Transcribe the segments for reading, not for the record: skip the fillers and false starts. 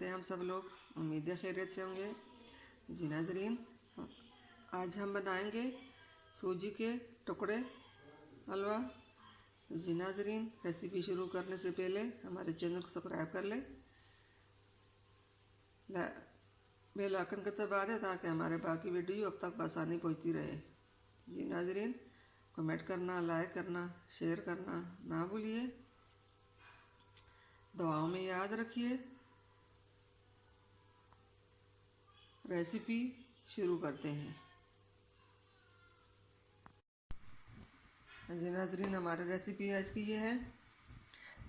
हैं हम सब लोग? उम्मीद है खैरियत से होंगे। जी नाज़रीन, आज हम बनाएंगे सूजी के टुकड़े हलवा। जी नाज़रीन, रेसिपी शुरू करने से पहले हमारे चैनल को सब्सक्राइब कर लें, बेल आइकन को दबा दें ताकि हमारे बाकी वीडियो अब तक आसानी पहुंचती रहे। जी नाज़रीन, कमेंट करना, लाइक करना, शेयर करना ना भूलिए। दुआओं में याद रखिए। रेसिपी शुरू करते हैं। जी नाज़रीन, हमारी रेसिपी आज की ये है।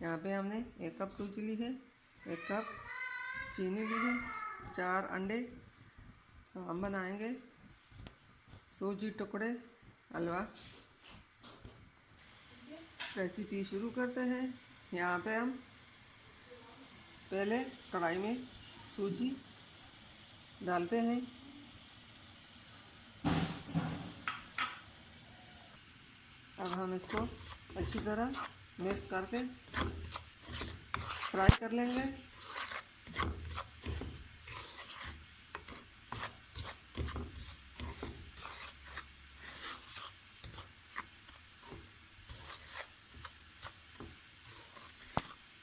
यहाँ पे हमने 1 कप सूजी ली है, 1 कप चीनी ली है, 4 अंडे। तो हम बनाएंगे सूजी टुकड़े हलवा। रेसिपी शुरू करते हैं। यहाँ पे हम पहले कढ़ाई में सूजी डालते हैं। अब हम इसको अच्छी तरह मिक्स करके फ्राई कर लेंगे।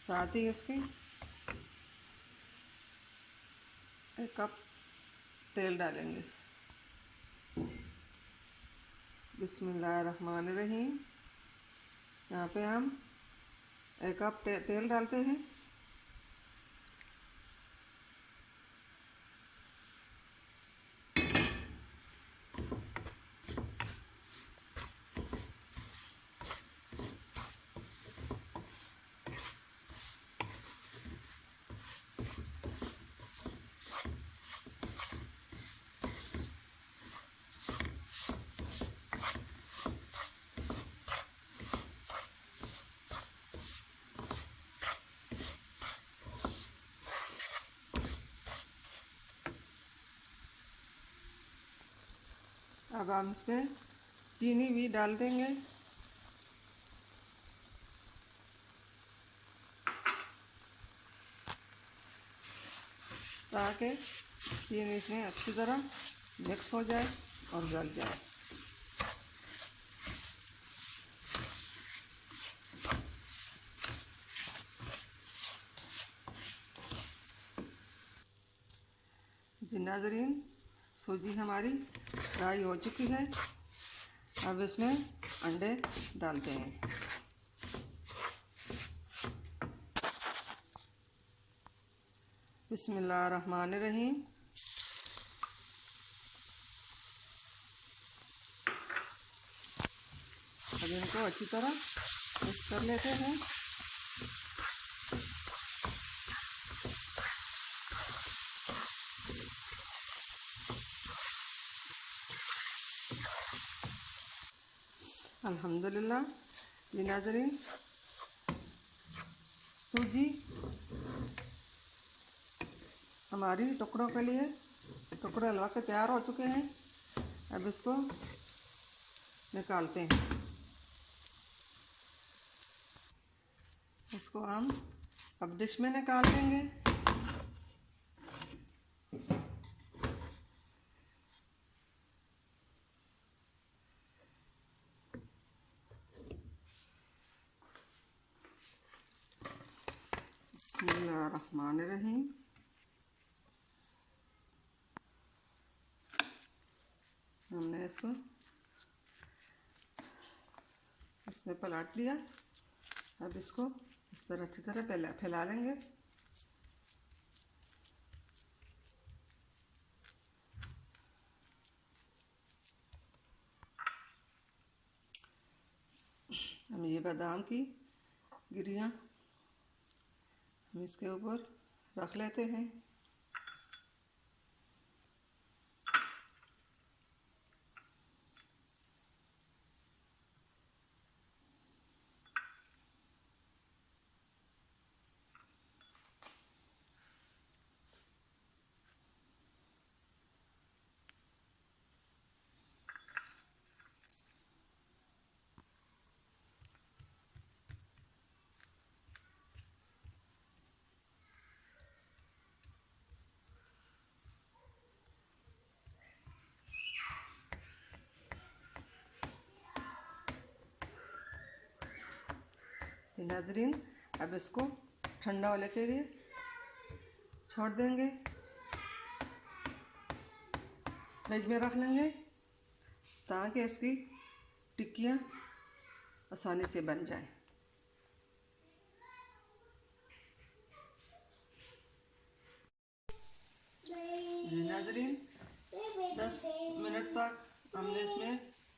साथ ही इसके 1 कप तेल डालेंगे। बिस्मिल्लाहिर्रहमानिर्रहीम। यहाँ पे हम 1 कप तेल डालते हैं। अब हम इसमें चीनी भी डाल देंगे। ताकि चीनी इसमें अच्छी तरह मिक्स हो जाए और गल जाए। जी नाज़रीन, सूजी हमारी फ्राई हो चुकी है। अब इसमें अंडे डालते हैं। बिस्मिल्लाहिर्रहमानिर्रहीम। अब इनको अच्छी तरह मिक्स कर लेते हैं। अल्हम्दुलिल्लाह। जी नाज़रीन, सूजी हमारी टुकड़ों के लिए टुकड़े हलवा के तैयार हो चुके हैं। अब इसको निकालते हैं। इसको हम अब डिश में निकाल लेंगे। बिस्मिल्लाहिर्रहमानिर्रहीम। हमने इसको इसमें पलट दिया। अब इसको इस तरह अच्छी तरह फैला लेंगे। हम ये बादाम की गिरियाँ हम इसके ऊपर रख लेते हैं। नाजरीन, अब इसको ठंडा होने के लिए छोड़ देंगे, फ्रिज में रख लेंगे ताकि इसकी टिक्कियाँ आसानी से बन जाएं। जी नाजरीन, 10 मिनट तक हमने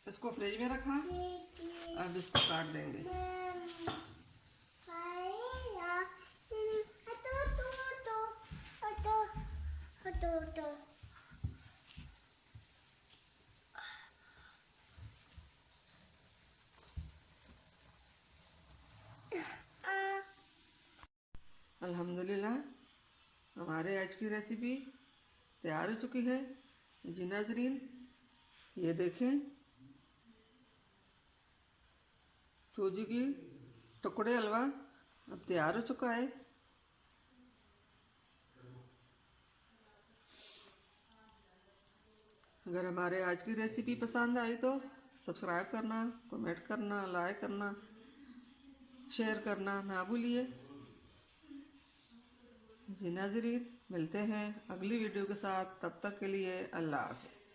इसको फ्रिज में रखा। अब इसको काट देंगे। अल्हम्दुलिल्लाह, हमारे आज की रेसिपी तैयार हो चुकी है। जी नाजरीन, ये देखें, सूजी की टुकड़े हलवा अब तैयार हो चुका है। अगर हमारे आज की रेसिपी पसंद आई तो सब्सक्राइब करना, कमेंट करना, लाइक करना, शेयर करना ना भूलिए। जी नाज़रीन, मिलते हैं अगली वीडियो के साथ। तब तक के लिए अल्लाह हाफ़िज़।